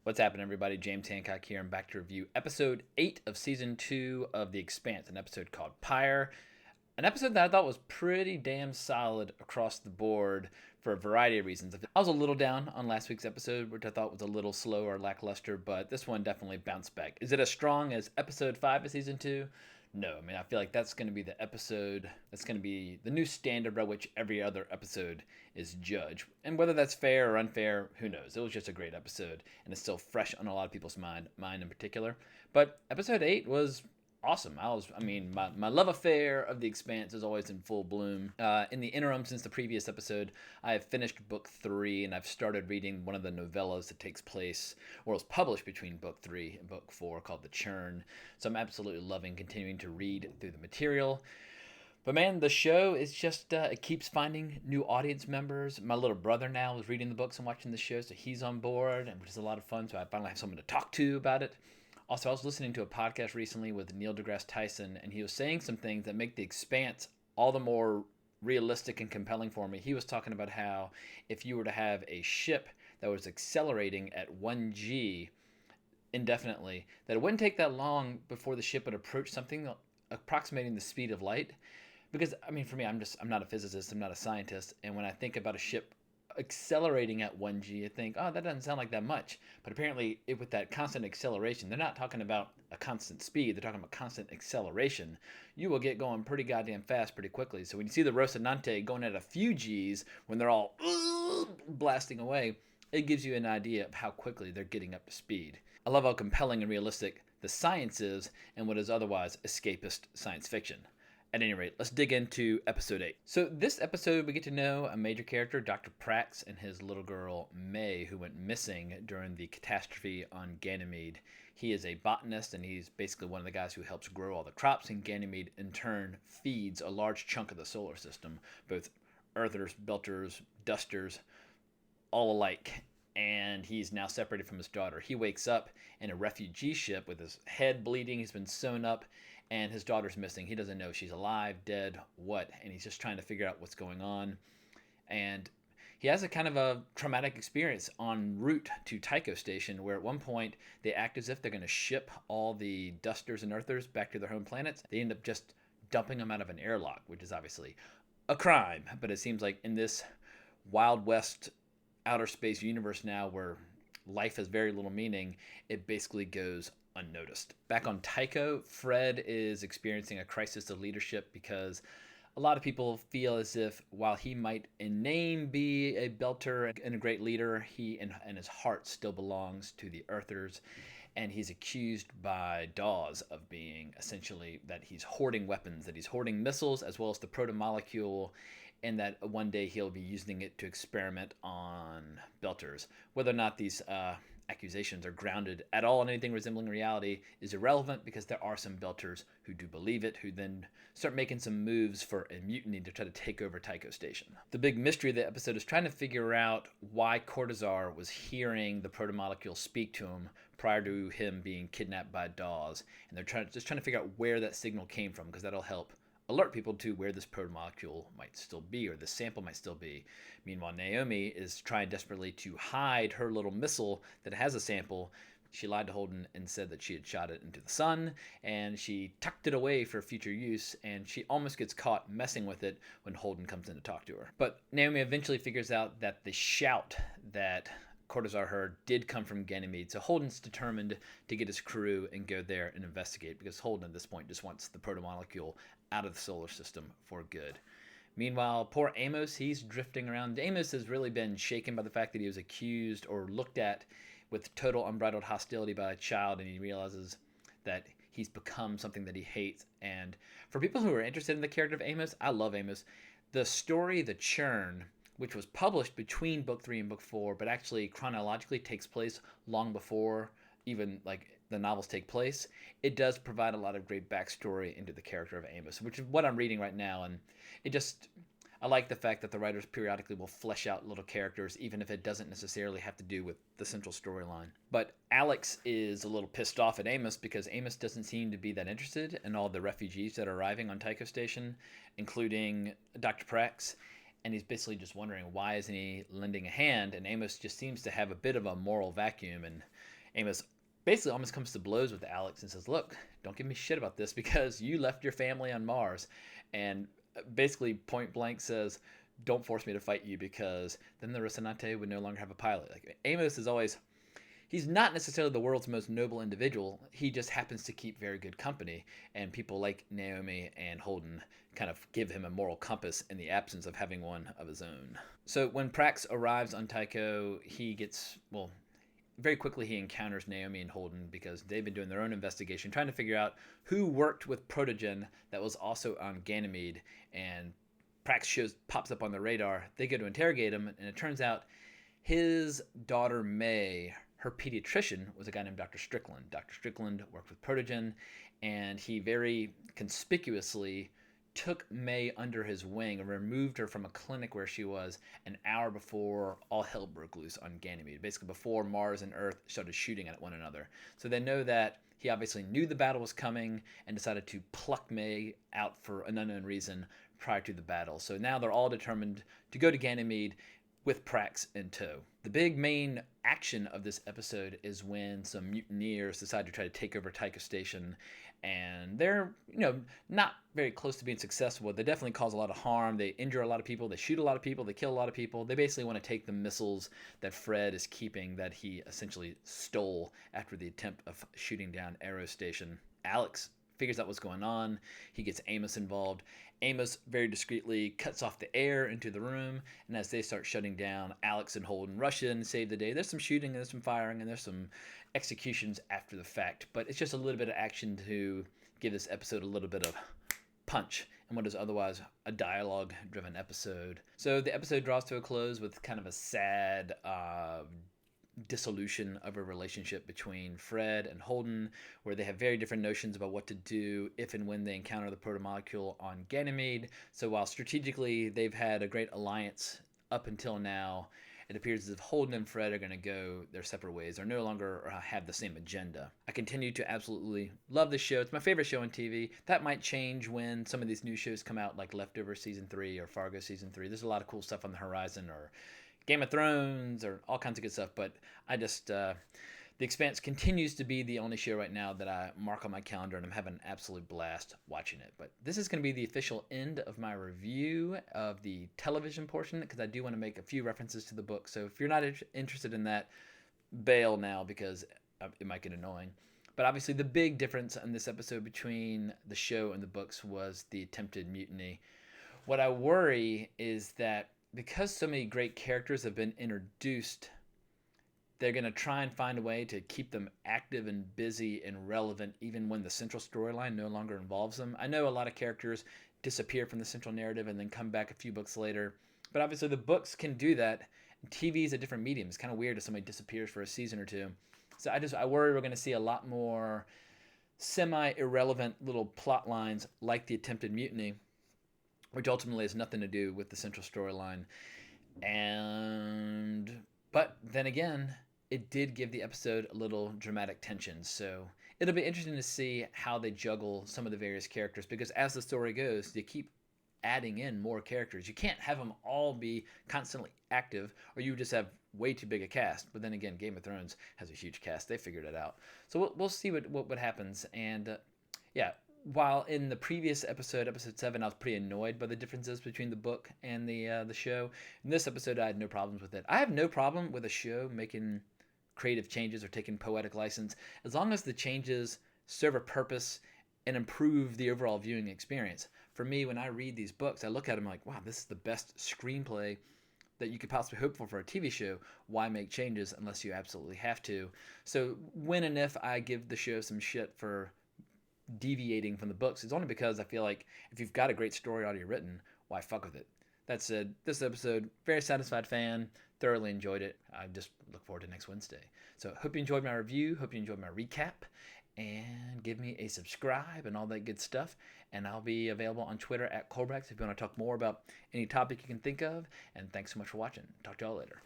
What's happening, everybody? James Hancock here. I'm back to review episode 8 of season 2 of The Expanse, an episode called Pyre. An episode that I thought was pretty damn solid across the board for a variety of reasons. I was a little down on last week's episode, which I thought was a little slow or lackluster, but this one definitely bounced back. Is it as strong as episode 5 of season 2? No, I mean, I feel like that's going to be the episode, that's going to be the new standard by which every other episode is judged. And whether that's fair or unfair, who knows? It was just a great episode, and it's still fresh on a lot of people's mine in particular. But episode 8 was awesome. My love affair of The Expanse is always in full bloom. In the interim, since the previous episode, I have finished book 3, and I've started reading one of the novellas that takes place, or was published between book 3 and book 4, called The Churn. So I'm absolutely loving continuing to read through the material. But man, the show is just, it keeps finding new audience members. My little brother now is reading the books and watching the show, so he's on board, and which is a lot of fun. So I finally have someone to talk to about it. Also, I was listening to a podcast recently with Neil deGrasse Tyson, and he was saying some things that make The Expanse all the more realistic and compelling for me. He was talking about how if you were to have a ship that was accelerating at 1G indefinitely, that it wouldn't take that long before the ship would approach something approximating the speed of light. Because, I mean, for me, I'm not a physicist, I'm not a scientist, and when I think about a ship accelerating at 1G, I think, oh, that doesn't sound like that much. But apparently, with that constant acceleration, they're not talking about a constant speed, they're talking about constant acceleration. You will get going pretty goddamn fast pretty quickly. So when you see the Rocinante going at a few Gs, when they're all blasting away, it gives you an idea of how quickly they're getting up to speed. I love how compelling and realistic the science is in what is otherwise escapist science fiction. At any rate, let's dig into episode 8. So this episode, we get to know a major character, Dr. Prax, and his little girl, May, who went missing during the catastrophe on Ganymede. He is a botanist, and he's basically one of the guys who helps grow all the crops, and Ganymede, in turn, feeds a large chunk of the solar system, both earthers, belters, dusters, all alike. And he's now separated from his daughter. He wakes up in a refugee ship with his head bleeding. He's been sewn up, and his daughter's missing. He doesn't know if she's alive, dead, what, and he's just trying to figure out what's going on. And he has a kind of a traumatic experience en route to Tycho Station, where at one point they act as if they're going to ship all the dusters and earthers back to their home planets. They end up just dumping them out of an airlock, which is obviously a crime. But it seems like in this Wild West outer space universe now, where life has very little meaning, it basically goes unnoticed. Back on Tycho, Fred is experiencing a crisis of leadership because a lot of people feel as if while he might in name be a belter and a great leader, he and his heart still belongs to the Earthers. And he's accused by Dawes of being essentially that he's hoarding weapons, that he's hoarding missiles as well as the proto-molecule, and that one day he'll be using it to experiment on belters. Whether or not these accusations are grounded at all in anything resembling reality is irrelevant, because there are some belters who do believe it, who then start making some moves for a mutiny to try to take over Tycho Station. The big mystery of the episode is trying to figure out why Cortazar was hearing the protomolecule speak to him prior to him being kidnapped by Dawes, and they're just trying to figure out where that signal came from, because that'll help alert people to where this protomolecule might still be, or the sample might still be. Meanwhile, Naomi is trying desperately to hide her little missile that has a sample. She lied to Holden and said that she had shot it into the sun, and she tucked it away for future use, and she almost gets caught messing with it when Holden comes in to talk to her. But Naomi eventually figures out that the shout that Cortazar heard did come from Ganymede, so Holden's determined to get his crew and go there and investigate, because Holden at this point just wants the protomolecule out of the solar system for good. Meanwhile, poor Amos, he's drifting around. Amos has really been shaken by the fact that he was accused or looked at with total unbridled hostility by a child, and he realizes that he's become something that he hates. And for people who are interested in the character of Amos, I love Amos. The story, The Churn, which was published between book 3 and book 4, but actually chronologically takes place long before even like the novels take place, it does provide a lot of great backstory into the character of Amos, which is what I'm reading right now. And I like the fact that the writers periodically will flesh out little characters, even if it doesn't necessarily have to do with the central storyline. But Alex is a little pissed off at Amos because Amos doesn't seem to be that interested in all the refugees that are arriving on Tycho Station, including Dr. Prax. And he's basically just wondering, why isn't he lending a hand? And Amos just seems to have a bit of a moral vacuum, and Amos basically almost comes to blows with Alex and says, "Look, don't give me shit about this because you left your family on Mars," and basically point blank says, "Don't force me to fight you because then the Rocinante would no longer have a pilot." Like Amos is always, he's not necessarily the world's most noble individual. He just happens to keep very good company, and people like Naomi and Holden kind of give him a moral compass in the absence of having one of his own. So when Prax arrives on Tycho, he gets, well, very quickly he encounters Naomi and Holden because they've been doing their own investigation, trying to figure out who worked with Protogen that was also on Ganymede. And Prax pops up on the radar. They go to interrogate him, and it turns out his daughter May, her pediatrician, was a guy named Dr. Strickland. Dr. Strickland worked with Protogen, and he very conspicuously took May under his wing and removed her from a clinic where she was an hour before all hell broke loose on Ganymede, basically before Mars and Earth started shooting at one another. So they know that he obviously knew the battle was coming and decided to pluck May out for an unknown reason prior to the battle. So now they're all determined to go to Ganymede with Prax in tow. The big main action of this episode is when some mutineers decide to try to take over Tycho Station, and they're, not very close to being successful. They definitely cause a lot of harm. They injure a lot of people. They shoot a lot of people. They kill a lot of people. They basically want to take the missiles that Fred is keeping that he essentially stole after the attempt of shooting down Aero Station. Alex figures out what's going on. He gets Amos involved. Amos very discreetly cuts off the air into the room, and as they start shutting down, Alex and Holden rush in, save the day. There's some shooting, and there's some firing, and there's some executions after the fact, but it's just a little bit of action to give this episode a little bit of punch in what is otherwise a dialogue-driven episode. So the episode draws to a close with kind of a sad dissolution of a relationship between Fred and Holden, where they have very different notions about what to do if and when they encounter the protomolecule on Ganymede. So while strategically they've had a great alliance up until now, it appears as if Holden and Fred are going to go their separate ways or no longer have the same agenda. I continue to absolutely love this show. It's my favorite show on TV. That might change when some of these new shows come out, like Leftover Season 3 or Fargo Season 3. There's a lot of cool stuff on the horizon, or Game of Thrones, or all kinds of good stuff. But I just, The Expanse continues to be the only show right now that I mark on my calendar, and I'm having an absolute blast watching it. But this is going to be the official end of my review of the television portion, because I do want to make a few references to the book. So if you're not interested in that, bail now, because it might get annoying. But obviously the big difference in this episode between the show and the books was the attempted mutiny. What I worry is that because so many great characters have been introduced, they're going to try and find a way to keep them active and busy and relevant even when the central storyline no longer involves them. I know a lot of characters disappear from the central narrative and then come back a few books later, but obviously the books can do that. TV is a different medium. It's kind of weird if somebody disappears for a season or two. So I worry we're going to see a lot more semi-irrelevant little plot lines like the attempted mutiny, which ultimately has nothing to do with the central storyline. But then again, it did give the episode a little dramatic tension. So it'll be interesting to see how they juggle some of the various characters, because as the story goes, they keep adding in more characters. You can't have them all be constantly active, or you just have way too big a cast. But then again, Game of Thrones has a huge cast. They figured it out. So we'll see what happens. And while in the previous episode 7, I was pretty annoyed by the differences between the book and the show, in this episode I had no problems with it. I have no problem with a show making creative changes or taking poetic license, as long as the changes serve a purpose and improve the overall viewing experience. For me, when I read these books, I look at them like, wow, this is the best screenplay that you could possibly hope for a TV show. Why make changes unless you absolutely have to? So when and if I give the show some shit for deviating from the books, it's only because I feel like if you've got a great story already written, why fuck with it? That said, this episode, very satisfied fan, thoroughly enjoyed it. I just look forward to next Wednesday. So hope you enjoyed my review, hope you enjoyed my recap, and give me a subscribe and all that good stuff. And I'll be available on Twitter at Colbrax if you want to talk more about any topic you can think of. And thanks so much for watching. Talk to y'all later.